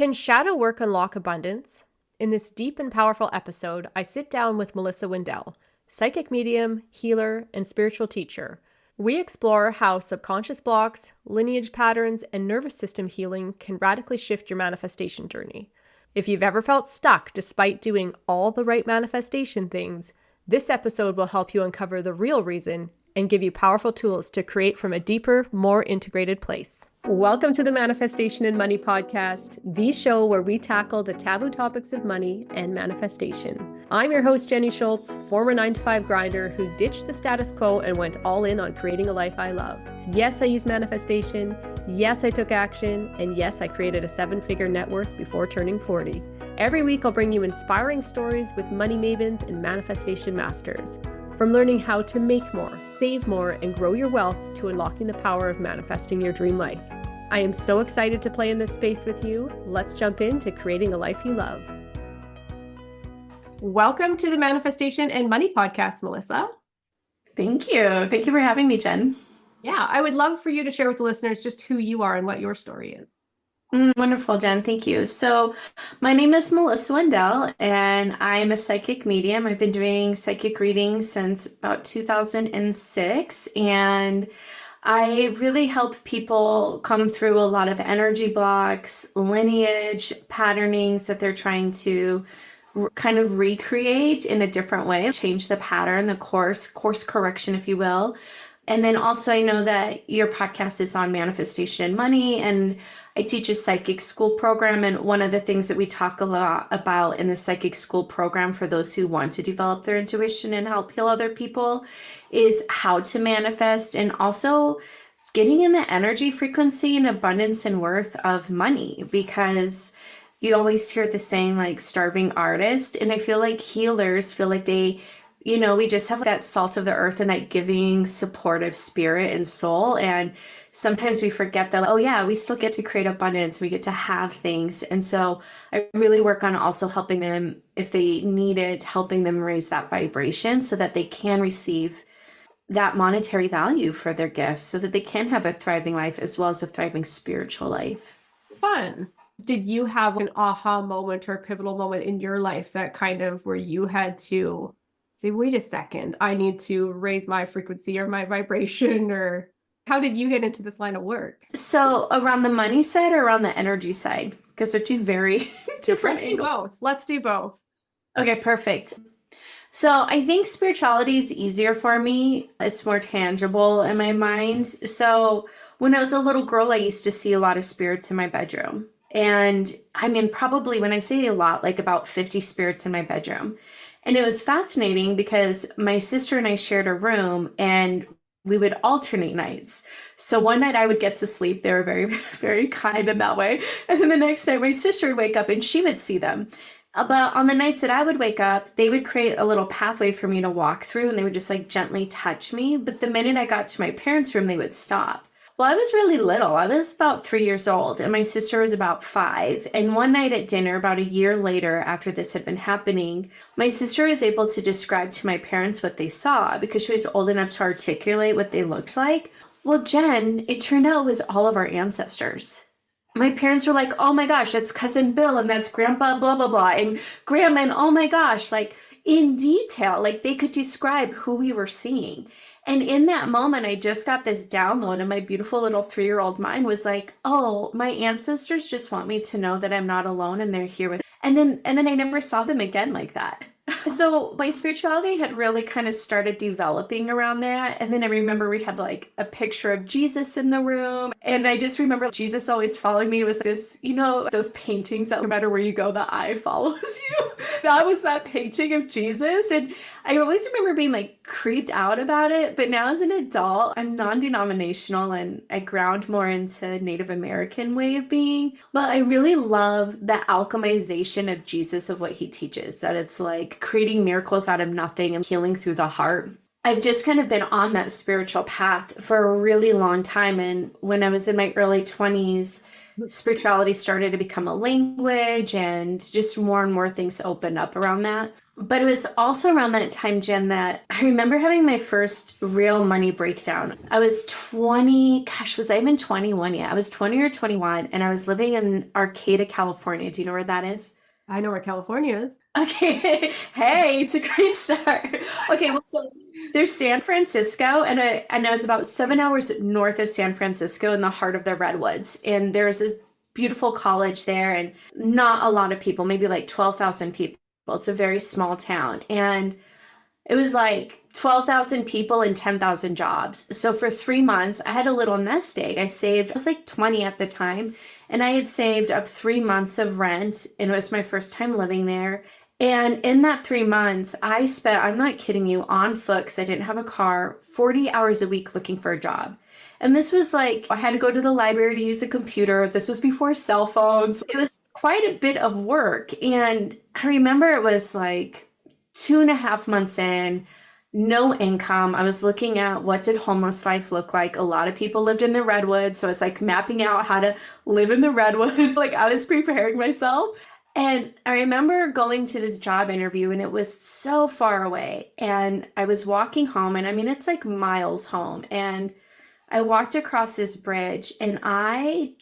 Can shadow work unlock abundance? In this deep and powerful episode, I sit down with Melissa Windell, psychic medium, healer, and spiritual teacher. We explore how subconscious blocks, lineage patterns, and nervous system healing can radically shift your manifestation journey. If you've ever felt stuck despite doing all the right manifestation things, this episode will help you uncover the real reason and give you powerful tools to create from a deeper, more integrated place. Welcome to the Manifestation and Money Podcast, the show where we tackle the taboo topics of money and manifestation. I'm your host, Jenny Schultz, former 9-to-5 grinder who ditched the status quo and went all in on creating a life I love. Yes, I use manifestation. Yes, I took action. And yes, I created a 7-figure net worth before turning 40. Every week, I'll bring you inspiring stories with money mavens and manifestation masters. From learning how to make more, save more, and grow your wealth to unlocking the power of manifesting your dream life. I am so excited to play in this space with you. Let's jump into creating a life you love. Welcome to the Manifestation and Money Podcast, Melissa. Thank you. Thank you for having me, Jen. Yeah, I would love for you to share with the listeners just who you are and what your story is. Wonderful, Jen. Thank you. So my name is Melissa Windell, and I'm a psychic medium. I've been doing psychic readings since about 2006, and I really help people come through a lot of energy blocks, lineage patternings that they're trying to kind of recreate in a different way, change the pattern, the course correction, if you will. And then also I know that your podcast is on manifestation and money, and I teach a psychic school program. And one of the things that we talk a lot about in the psychic school program for those who want to develop their intuition and help heal other people is how to manifest, and also getting in the energy frequency and abundance and worth of money, because you always hear the saying like starving artist. And I feel like healers feel like they, we just have that salt of the earth and that giving, supportive spirit and soul. And sometimes we forget that, oh yeah, we still get to create abundance. We get to have things. And so I really work on also helping them, if they need it, helping them raise that vibration so that they can receive that monetary value for their gifts, so that they can have a thriving life as well as a thriving spiritual life. Fun. Did you have an aha moment or a pivotal moment in your life that kind of where you had to say, wait a second, I need to raise my frequency or my vibration? Or how did you get into this line of work? So around the money side or around the energy side? Because they're two very different angles. Let's do both. Okay, perfect. So I think spirituality is easier for me. It's more tangible in my mind. So when I was a little girl, I used to see a lot of spirits in my bedroom. And I mean, probably when I say a lot, like about 50 spirits in my bedroom. And it was fascinating because my sister and I shared a room and we would alternate nights. So one night I would get to sleep. They were very, very kind in that way. And then the next night my sister would wake up and she would see them. But on the nights that I would wake up, they would create a little pathway for me to walk through, and they would just like gently touch me. But the minute I got to my parents' room, they would stop. Well, I was really little. I was about 3 years old, and my sister was about 5. And one night at dinner, about a year later after this had been happening, my sister was able to describe to my parents what they saw because she was old enough to articulate what they looked like. Well, Jen, it turned out it was all of our ancestors. My parents were like, oh my gosh, that's cousin Bill, and that's grandpa blah, blah, blah, and grandma, and oh my gosh, like in detail, like they could describe who we were seeing. And in that moment, I just got this download, and my beautiful little 3-year-old mind was like, oh, my ancestors just want me to know that I'm not alone and they're here with me. And then I never saw them again like that. So my spirituality had really kind of started developing around that. And then I remember we had like a picture of Jesus in the room. And I just remember Jesus always following me. It was this, those paintings that no matter where you go, the eye follows you. That was that painting of Jesus. And I always remember being like creeped out about it. But now as an adult, I'm non-denominational and I ground more into Native American way of being. But I really love the alchemization of Jesus, of what he teaches, that it's like creating miracles out of nothing and healing through the heart. I've just kind of been on that spiritual path for a really long time. And when I was in my early 20s, spirituality started to become a language and just more and more things opened up around that. But it was also around that time, Jen, that I remember having my first real money breakdown. I was 20, gosh, was I even 21 yet? I was 20 or 21, and I was living in Arcata, California. Do you know where that is? I know where California is. Okay. Hey, it's a great start. Okay, well, so there's San Francisco, and I was about 7 hours north of San Francisco in the heart of the Redwoods. And there's this beautiful college there, and not a lot of people, maybe like 12,000 people. It's a very small town. And it was like 12,000 people and 10,000 jobs. So for 3 months, I had a little nest egg. I was like 20 at the time, and I had saved up 3 months of rent, and it was my first time living there. And in that 3 months, I spent, I'm not kidding you, on foot, because I didn't have a car, 40 hours a week looking for a job. And this was like, I had to go to the library to use a computer. This was before cell phones. It was quite a bit of work. And I remember it was like 2.5 months in, no income. I was looking at what did homeless life look like. A lot of people lived in the redwoods, so I was like mapping out how to live in the redwoods. Like I was preparing myself. And I remember going to this job interview, and it was so far away. And I was walking home, and I mean, it's like miles home. And I walked across this bridge, and I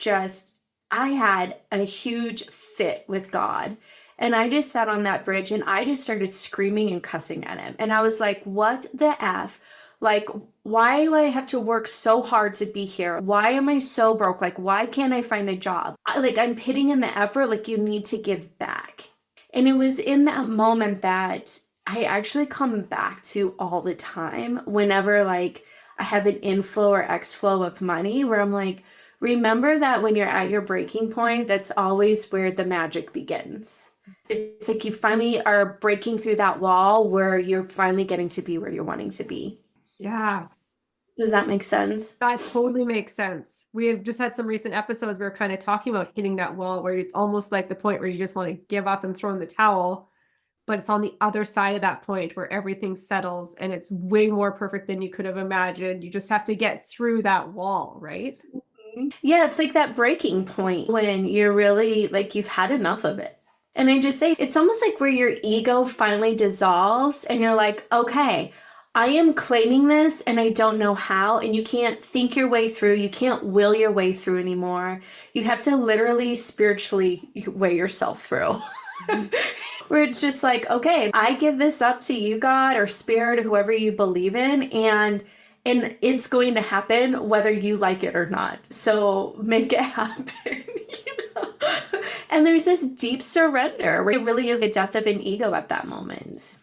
had a huge fit with God. And I just sat on that bridge, and I just started screaming and cussing at him. And I was like, what the F? Like, why do I have to work so hard to be here? Why am I so broke? Like, why can't I find a job? I'm putting in the effort, like, you need to give back. And it was in that moment that I actually come back to all the time whenever, like, I have an inflow or exflow of money where I'm like, remember that when you're at your breaking point, that's always where the magic begins. It's like you finally are breaking through that wall where you're finally getting to be where you're wanting to be. Yeah, Does that make sense? that totally makes sense. We have just had some recent episodes where we're kind of talking about hitting that wall where it's almost like the point where you just want to give up and throw in the towel. But it's on the other side of that point where everything settles and it's way more perfect than you could have imagined. You just have to get through that wall, right? Yeah, it's like that breaking point when you're really like you've had enough of it. And I just say it's almost like where your ego finally dissolves and you're like, okay, I am claiming this and I don't know how. And you can't think your way through, you can't will your way through anymore. You have to literally spiritually weigh yourself through. Where it's just like, okay, I give this up to you, God, or spirit, or whoever you believe in, and it's going to happen whether you like it or not. So make it happen. you know? And there's this deep surrender where it really is a death of an ego at that moment.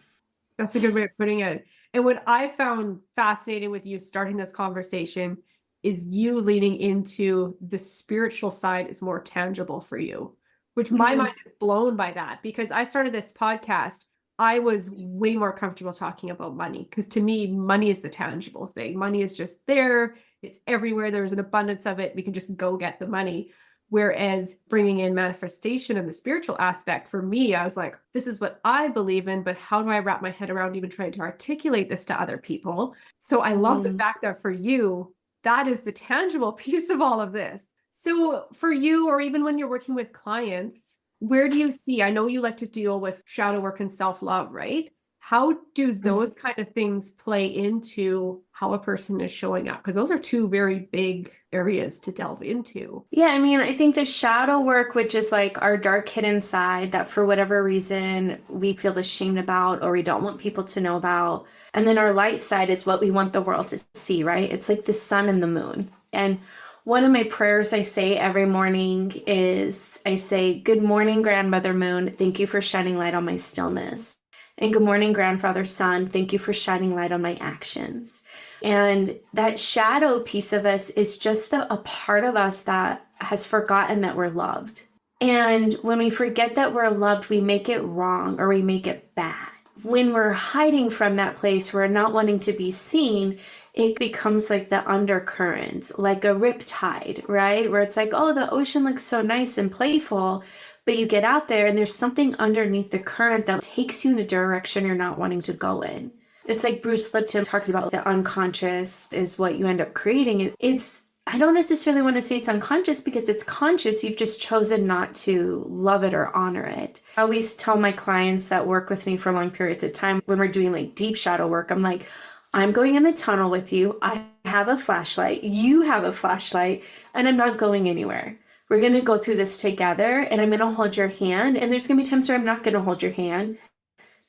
That's a good way of putting it. And what I found fascinating with you starting this conversation is you leaning into the spiritual side is more tangible for you, which my mind is blown by that because I started this podcast. I was way more comfortable talking about money because to me, money is the tangible thing. Money is just there. It's everywhere. There's an abundance of it. We can just go get the money. Whereas bringing in manifestation and the spiritual aspect for me, I was like, this is what I believe in, but how do I wrap my head around even trying to articulate this to other people? So I love the fact that for you, that is the tangible piece of all of this. So for you, or even when you're working with clients, where do you see, I know you like to deal with shadow work and self-love, right? How do those kind of things play into how a person is showing up? Because those are two very big areas to delve into. Yeah, I mean, I think the shadow work, which is like our dark hidden side that for whatever reason we feel ashamed about or we don't want people to know about. And then our light side is what we want the world to see, right? It's like the sun and the moon. And one of my prayers I say every morning is I say, good morning, Grandmother Moon. Thank you for shining light on my stillness. And good morning, Grandfather Sun. Thank you for shining light on my actions. And that shadow piece of us is just a part of us that has forgotten that we're loved. And when we forget that we're loved, we make it wrong or we make it bad. When we're hiding from that place, we're not wanting to be seen, it becomes like the undercurrent, like a riptide, right? Where it's like, oh, the ocean looks so nice and playful. But you get out there and there's something underneath the current that takes you in a direction you're not wanting to go in. It's like Bruce Lipton talks about the unconscious is what you end up creating. It's I don't necessarily want to say it's unconscious because it's conscious. You've just chosen not to love it or honor it. I always tell my clients that work with me for long periods of time when we're doing like deep shadow work, I'm like, I'm going in the tunnel with you. I have a flashlight. You have a flashlight, and I'm not going anywhere. We're going to go through this together, and I'm going to hold your hand. And there's going to be times where I'm not going to hold your hand.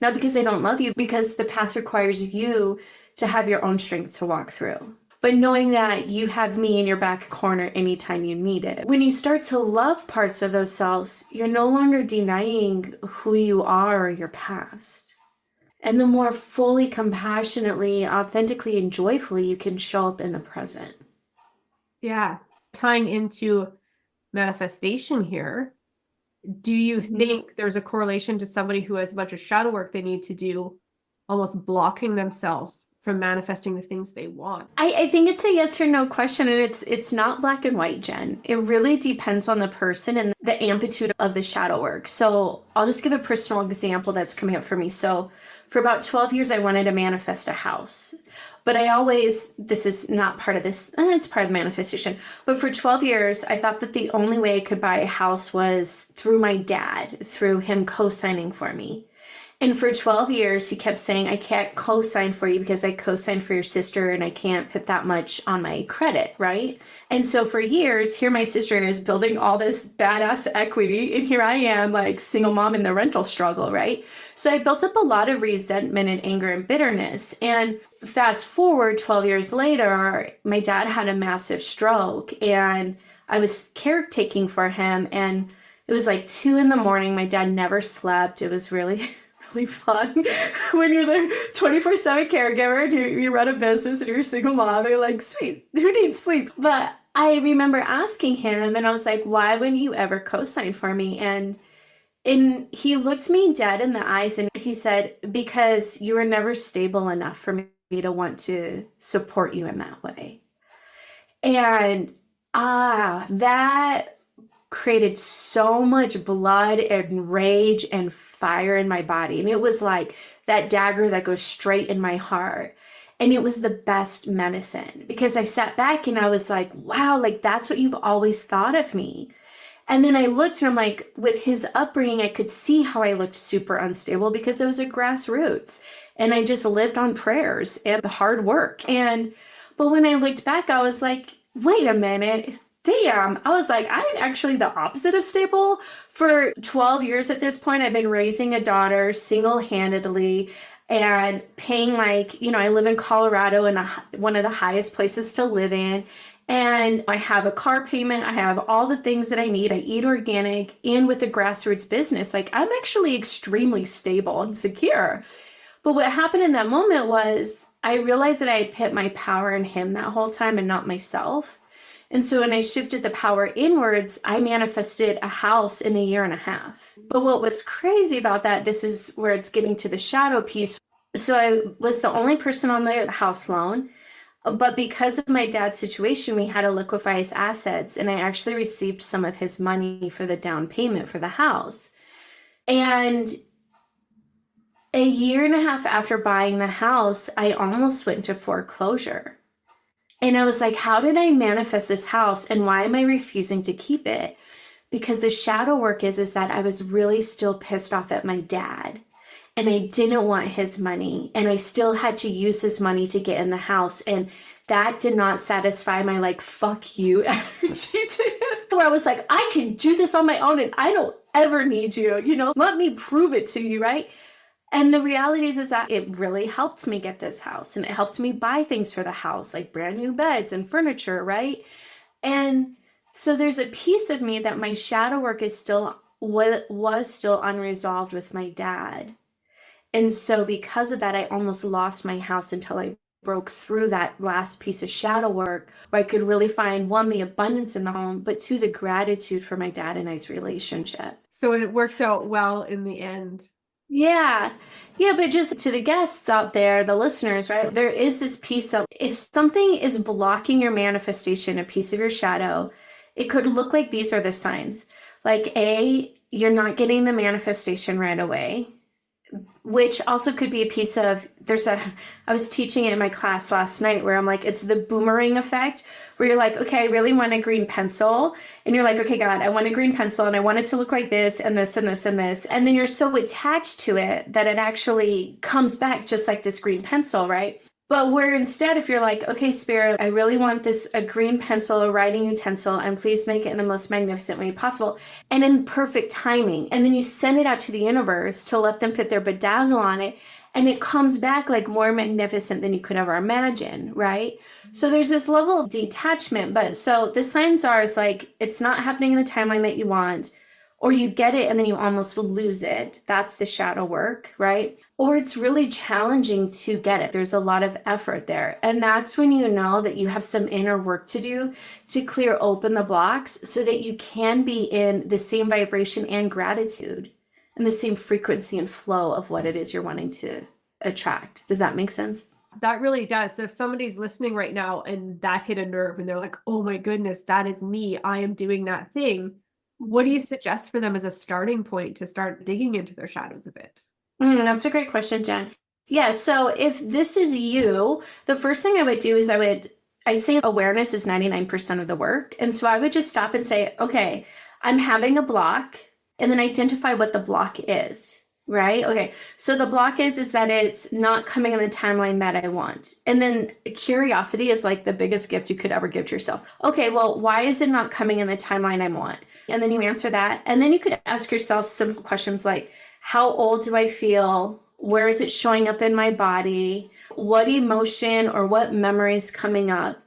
Not because I don't love you, because the path requires you to have your own strength to walk through. But knowing that you have me in your back corner anytime you need it. When you start to love parts of those selves, you're no longer denying who you are or your past. And the more fully, compassionately, authentically, and joyfully you can show up in the present. Yeah. Tying into manifestation here, do you think there's a correlation to somebody who has a bunch of shadow work they need to do, almost blocking themselves from manifesting the things they want? I think it's a yes or no question, and it's not black and white, Jen. It really depends on the person and the amplitude of the shadow work. So I'll just give a personal example that's coming up for me. So for about 12 years, I wanted to manifest a house. But this is not part of this, it's part of the manifestation. But for 12 years, I thought that the only way I could buy a house was through my dad, through him co-signing for me. And for 12 years, he kept saying, I can't co-sign for you because I co-signed for your sister and I can't put that much on my credit, right? And so for years, here my sister is building all this badass equity, and here I am, like single mom in the rental struggle, right? So I built up a lot of resentment and anger and bitterness. And fast forward 12 years later, my dad had a massive stroke and I was caretaking for him. And it was like 2 a.m. My dad never slept. It was really fun when you're the 24/7 caregiver and you run a business and you're a single mom. You're like, sweet, who needs sleep? But I remember asking him, and I was like, why wouldn't you ever co-sign for me? And he looked me dead in the eyes and he said, because you were never stable enough for me to want to support you in that way. And that created so much blood and rage and fire in my body. And it was like that dagger that goes straight in my heart. And it was the best medicine because I sat back and I was like, wow, like that's what you've always thought of me. And then I looked and I'm like, with his upbringing, I could see how I looked super unstable because it was a grassroots. And I just lived on prayers and the hard work. But when I looked back, I was like, wait a minute. Damn, I was like, I'm actually the opposite of stable. For 12 years at this point, I've been raising a daughter single-handedly and paying I live in Colorado and one of the highest places to live in. And I have a car payment. I have all the things that I need. I eat organic and with a grassroots business. Like I'm actually extremely stable and secure. But what happened in that moment was I realized that I had put my power in him that whole time and not myself. And so when I shifted the power inwards, I manifested a house in 1.5 years. But what was crazy about that, this is where it's getting to the shadow piece. So I was the only person on the house loan. But because of my dad's situation, we had to liquefy his assets. And I actually received some of his money for the down payment for the house. And 1.5 years after buying the house, I almost went into foreclosure. And I was like, how did I manifest this house and why am I refusing to keep it? Because the shadow work is that I was really still pissed off at my dad and I didn't want his money and I still had to use his money to get in the house. And that did not satisfy my like, fuck you energy where I was like, I can do this on my own and I don't ever need you, let me prove it to you, right? And the reality is that it really helped me get this house and it helped me buy things for the house, like brand new beds and furniture, right? And so there's a piece of me that my shadow work is was still unresolved with my dad. And so because of that, I almost lost my house until I broke through that last piece of shadow work where I could really find, 1, the abundance in the home, but 2, the gratitude for my dad and I's relationship. So it worked out well in the end. Yeah, but just to the guests out there, the listeners, right? There is this piece of if something is blocking your manifestation, a piece of your shadow, it could look like these are the signs. Like A, you're not getting the manifestation right away. which also could be a piece of, I was teaching it in my class last night where I'm like, it's the boomerang effect where you're like, okay, I really want a green pencil. And you're like, okay, God, I want a green pencil and I want it to look like this and this and this and this. And then you're so attached to it that it actually comes back just like this green pencil, right? But where instead, if you're like, okay, Spirit, I really want a green pencil, a writing utensil, and please make it in the most magnificent way possible and in perfect timing. And then you send it out to the universe to let them put their bedazzle on it. And it comes back like more magnificent than you could ever imagine, right? So there's this level of detachment. But so the signs are is like, it's not happening in the timeline that you want, or you get it and then you almost lose it. That's the shadow work, right? Or it's really challenging to get it. There's a lot of effort there. And that's when you know that you have some inner work to do to clear open the blocks so that you can be in the same vibration and gratitude and the same frequency and flow of what it is you're wanting to attract. Does that make sense? That really does. So if somebody's listening right now and that hit a nerve and they're like, oh my goodness, that is me. I am doing that thing. What do you suggest for them as a starting point to start digging into their shadows a bit? That's a great question, Jen. Yeah, so if this is you, the first thing I would do is I say awareness is 99% of the work. And so I would just stop and say, okay, I'm having a block, and then identify what the block is, right? Okay, so the block is that it's not coming in the timeline that I want. And then curiosity is like the biggest gift you could ever give to yourself. Okay, well, why is it not coming in the timeline I want? And then you answer that. And then you could ask yourself simple questions like, how old do I feel? Where is it showing up in my body? What emotion or what memory is coming up?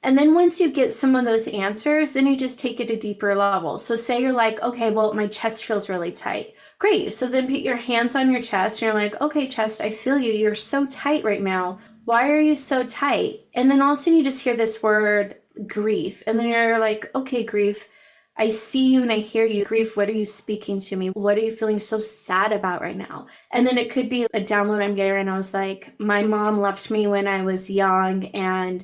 And then once you get some of those answers, then you just take it to deeper level. So say you're like, okay, well, my chest feels really tight. Great. So then put your hands on your chest. And you're like, okay, chest, I feel you. You're so tight right now. Why are you so tight? And then all of a sudden you just hear this word, grief. And then you're like, okay, grief, I see you and I hear you. Grief, what are you speaking to me? What are you feeling so sad about right now? And then it could be a download I'm getting right now is like, my mom left me when I was young and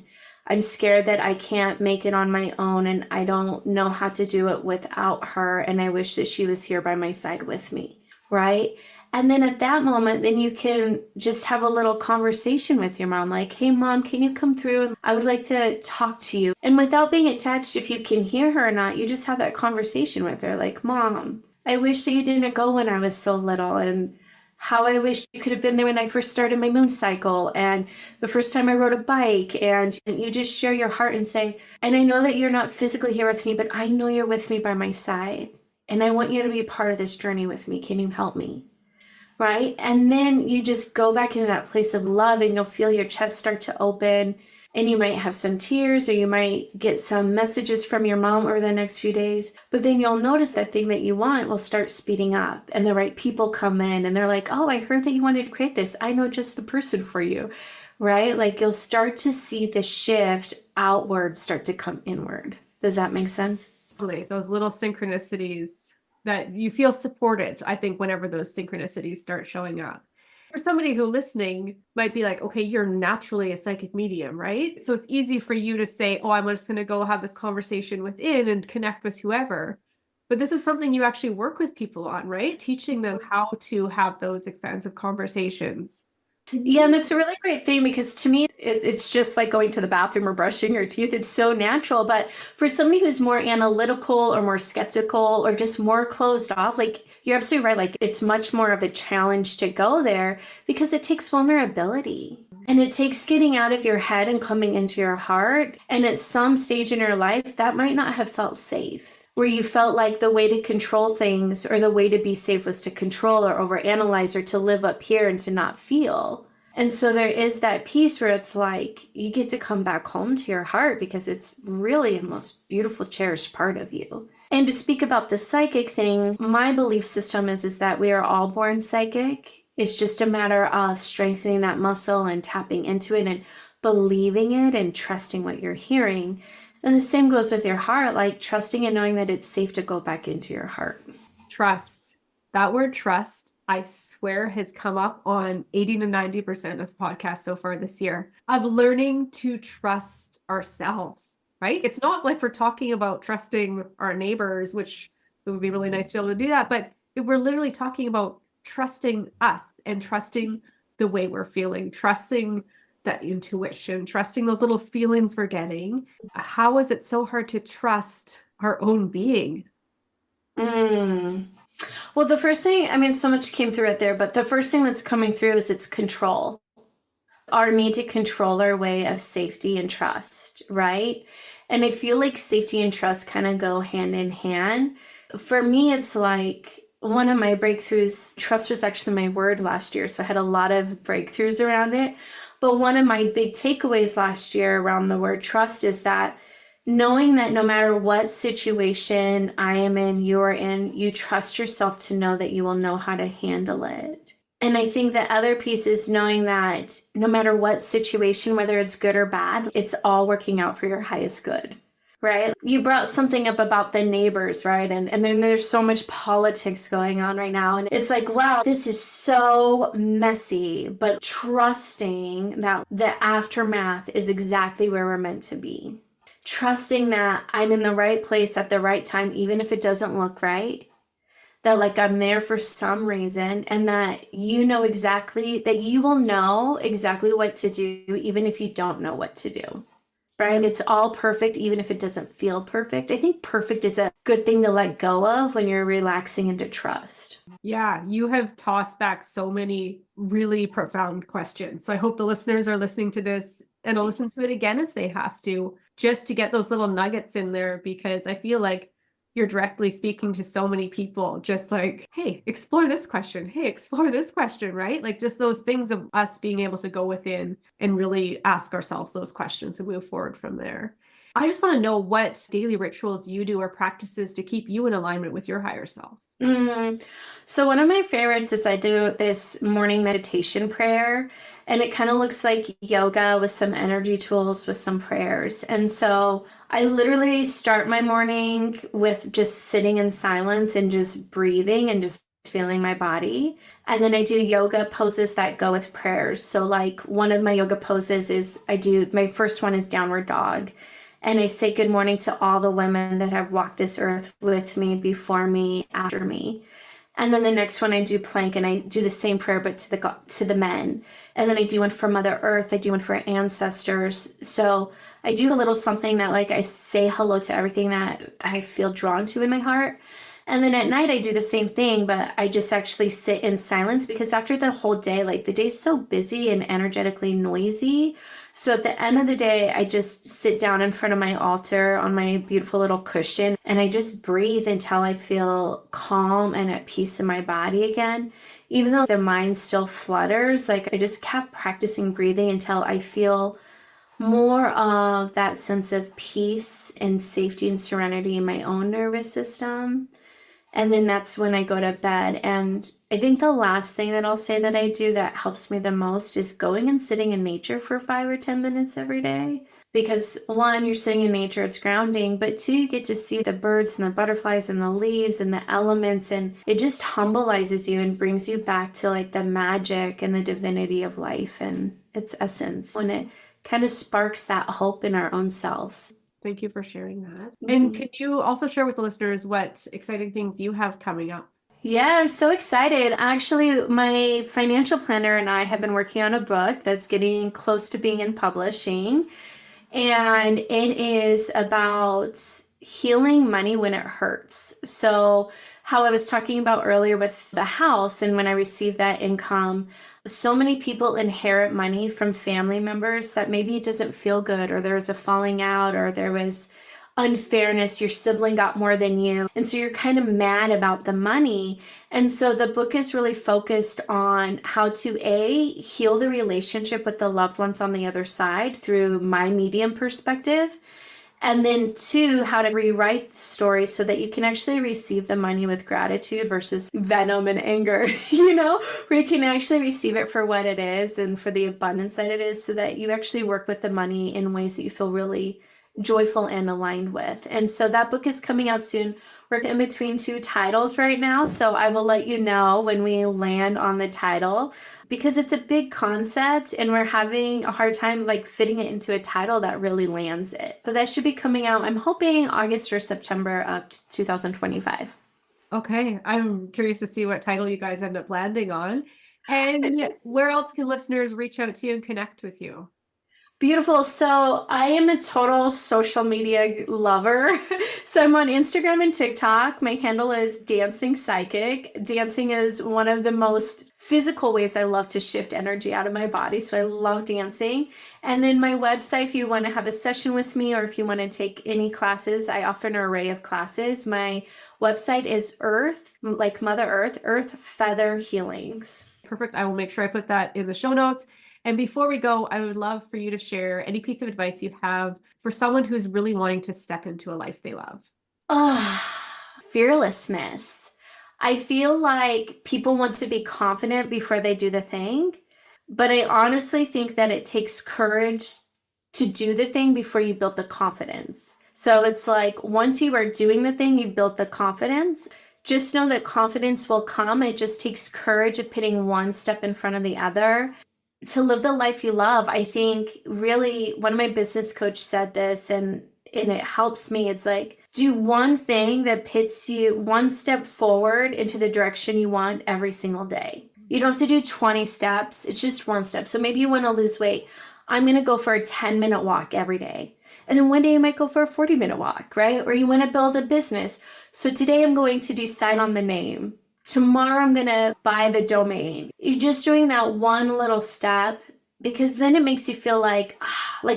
I'm scared that I can't make it on my own and I don't know how to do it without her. And I wish that she was here by my side with me, right? And then at that moment, then you can just have a little conversation with your mom, like, hey, mom, can you come through? I would like to talk to you. And without being attached, if you can hear her or not, you just have that conversation with her, like, Mom, I wish that you didn't go when I was so little, and how I wish you could have been there when I first started my moon cycle and the first time I rode a bike. And you just share your heart and say, and I know that you're not physically here with me, but I know you're with me by my side. And I want you to be a part of this journey with me. Can you help me? Right? And then you just go back into that place of love and you'll feel your chest start to open and you might have some tears or you might get some messages from your mom over the next few days. But then you'll notice that thing that you want will start speeding up and the right people come in and they're like, oh, I heard that you wanted to create this. I know just the person for you, right? Like you'll start to see the shift outward start to come inward. Does that make sense? Those little synchronicities that you feel supported, I think, whenever those synchronicities start showing up. For somebody who listening might be like, okay, you're naturally a psychic medium, right? So it's easy for you to say, oh, I'm just going to go have this conversation within and connect with whoever. But this is something you actually work with people on, right? Teaching them how to have those expansive conversations. Yeah, and that's a really great thing because to me, it's just like going to the bathroom or brushing your teeth. It's so natural. But for somebody who's more analytical or more skeptical or just more closed off, like you're absolutely right. Like it's much more of a challenge to go there because it takes vulnerability and it takes getting out of your head and coming into your heart. And at some stage in your life, that might not have felt safe, where you felt like the way to control things or the way to be safe was to control or overanalyze or to live up here and to not feel. And so there is that piece where it's like you get to come back home to your heart because it's really a most beautiful, cherished part of you. And to speak about the psychic thing, my belief system is that we are all born psychic. It's just a matter of strengthening that muscle and tapping into it and believing it and trusting what you're hearing. And the same goes with your heart, like trusting and knowing that it's safe to go back into your heart. Trust. That word trust, I swear, has come up on 80 to 90% of podcasts so far this year of learning to trust ourselves, right? It's not like we're talking about trusting our neighbors, which it would be really nice to be able to do that, but we're literally talking about trusting us and trusting the way we're feeling, trusting that intuition, trusting those little feelings we're getting. How is it so hard to trust our own being? Mm. Well, the first thing, I mean, so much came through it there, but the first thing that's coming through is its control. Our need to control our way of safety and trust, right? And I feel like safety and trust kind of go hand in hand. For me, it's like one of my breakthroughs, trust was actually my word last year. So I had a lot of breakthroughs around it. But one of my big takeaways last year around the word trust is that knowing that no matter what situation I am in, you're in, you trust yourself to know that you will know how to handle it. And I think the other piece is knowing that no matter what situation, whether it's good or bad, it's all working out for your highest good, right? You brought something up about the neighbors, right? And then there's so much politics going on right now. And it's like, wow, this is so messy, but trusting that the aftermath is exactly where we're meant to be. Trusting that I'm in the right place at the right time, even if it doesn't look right. That like I'm there for some reason, and that you know exactly, that you will know exactly what to do, even if you don't know what to do, right? It's all perfect, even if it doesn't feel perfect. I think perfect is a good thing to let go of when you're relaxing into trust. Yeah, you have tossed back so many really profound questions. So I hope the listeners are listening to this and will listen to it again if they have to, just to get those little nuggets in there, because I feel like you're directly speaking to so many people, just like, hey, explore this question. Hey, explore this question, right? Like just those things of us being able to go within and really ask ourselves those questions and move forward from there. I just want to know what daily rituals you do or practices to keep you in alignment with your higher self. So one of my favorites is I do this morning meditation prayer, and it kind of looks like yoga with some energy tools with some prayers. And so I literally start my morning with just sitting in silence and just breathing and just feeling my body. And then I do yoga poses that go with prayers. So like one of my yoga poses is my first one is downward dog. And I say good morning to all the women that have walked this earth with me, before me, after me. And then the next one I do plank, and I do the same prayer, but to the men. And then I do one for Mother Earth. I do one for ancestors. So I do a little something that like I say hello to everything that I feel drawn to in my heart. And then at night I do the same thing, but I just actually sit in silence, because after the whole day, like the day's so busy and energetically noisy. So at the end of the day, I just sit down in front of my altar on my beautiful little cushion, and I just breathe until I feel calm and at peace in my body again. Even though the mind still flutters, like I just kept practicing breathing until I feel more of that sense of peace and safety and serenity in my own nervous system. And then that's when I go to bed. And I think the last thing that I'll say that I do that helps me the most is going and sitting in nature for 5 or 10 minutes every day. Because one, you're sitting in nature, it's grounding, but two, you get to see the birds and the butterflies and the leaves and the elements, and it just humbleizes you and brings you back to like the magic and the divinity of life and its essence, when it kind of sparks that hope in our own selves. Thank you for sharing that. And can you also share with the listeners what exciting things you have coming up? Yeah, I'm so excited. Actually, my financial planner and I have been working on a book that's getting close to being in publishing. And it is about healing money when it hurts. So, how I was talking about earlier with the house, and when I received that income, so many people inherit money from family members that maybe it doesn't feel good, or there was a falling out, or there was unfairness, your sibling got more than you. And so you're kind of mad about the money. And so the book is really focused on how to heal the relationship with the loved ones on the other side through my medium perspective. And then two, how to rewrite the story so that you can actually receive the money with gratitude versus venom and anger, where you can actually receive it for what it is and for the abundance that it is, so that you actually work with the money in ways that you feel really joyful and aligned with. And so that book is coming out soon. We're in between 2 titles right now, so I will let you know when we land on the title, because it's a big concept and we're having a hard time like fitting it into a title that really lands it. But that should be coming out, I'm hoping, August or September of 2025. Okay, I'm curious to see what title you guys end up landing on. And where else can listeners reach out to you and connect with you? Beautiful. So I am a total social media lover. So I'm on Instagram and TikTok. My handle is Dancing Psychic. Dancing is one of the most physical ways I love to shift energy out of my body. So I love dancing. And then my website, if you want to have a session with me or if you want to take any classes, I offer an array of classes. My website is Earth, like Mother Earth, Earth Feather Healings. Perfect. I will make sure I put that in the show notes. And before we go, I would love for you to share any piece of advice you have for someone who's really wanting to step into a life they love. Oh, fearlessness. I feel like people want to be confident before they do the thing, but I honestly think that it takes courage to do the thing before you build the confidence. So it's like once you are doing the thing, you build the confidence. Just know that confidence will come. It just takes courage of putting one step in front of the other to live the life you love. I think really one of my business coach said this and it helps me. It's like, do one thing that puts you one step forward into the direction you want every single day. You don't have to do 20 steps. It's just one step. So maybe you want to lose weight. I'm going to go for a 10-minute walk every day. And then one day you might go for a 40-minute walk, right? Or you want to build a business. So today I'm going to decide on the name. Tomorrow I'm going to buy the domain. You're just doing that one little step because then it makes you feel like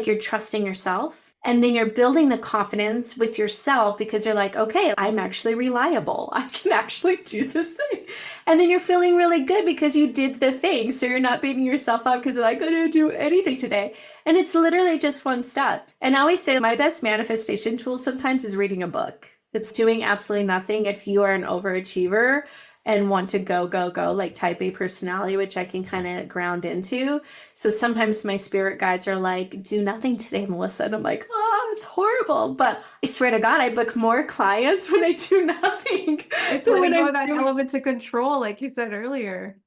you're trusting yourself. And then you're building the confidence with yourself because you're like, okay, I'm actually reliable. I can actually do this thing. And then you're feeling really good because you did the thing. So you're not beating yourself up because you're like, I didn't do anything today. And it's literally just one step. And I always say my best manifestation tool sometimes is reading a book. It's doing absolutely nothing if you are an overachiever and want to go, like type A personality, which I can kind of ground into. So sometimes my spirit guides are like, do nothing today, Melissa. And I'm like, it's horrible. But I swear to God, I book more clients when I do nothing. It's letting go of that element of control, like you said earlier.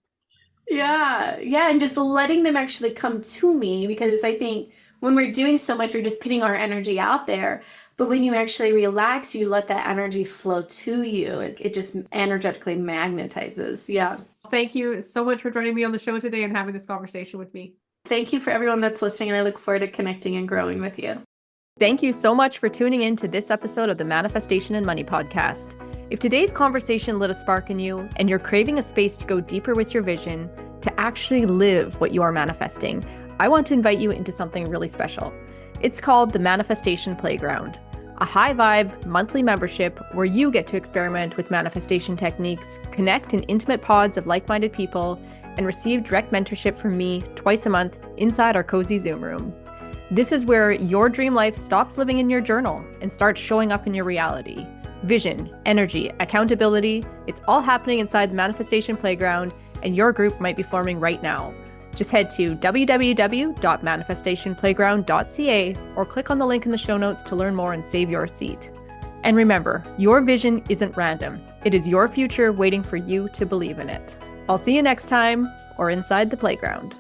Yeah. And just letting them actually come to me, because I think when we're doing so much, we're just putting our energy out there. But when you actually relax, you let that energy flow to you. It just energetically magnetizes. Yeah. Thank you so much for joining me on the show today and having this conversation with me. Thank you for everyone that's listening, and I look forward to connecting and growing with you. Thank you so much for tuning in to this episode of the Manifestation and Money podcast. If today's conversation lit a spark in you and you're craving a space to go deeper with your vision, to actually live what you are manifesting, I want to invite you into something really special. It's called the Manifestation Playground, a high-vibe monthly membership where you get to experiment with manifestation techniques, connect in intimate pods of like-minded people, and receive direct mentorship from me twice a month inside our cozy Zoom room. This is where your dream life stops living in your journal and starts showing up in your reality. Vision, energy, accountability, it's all happening inside the Manifestation Playground, and your group might be forming right now. Just head to www.manifestationplayground.ca or click on the link in the show notes to learn more and save your seat. And remember, your vision isn't random. It is your future waiting for you to believe in it. I'll see you next time or inside the playground.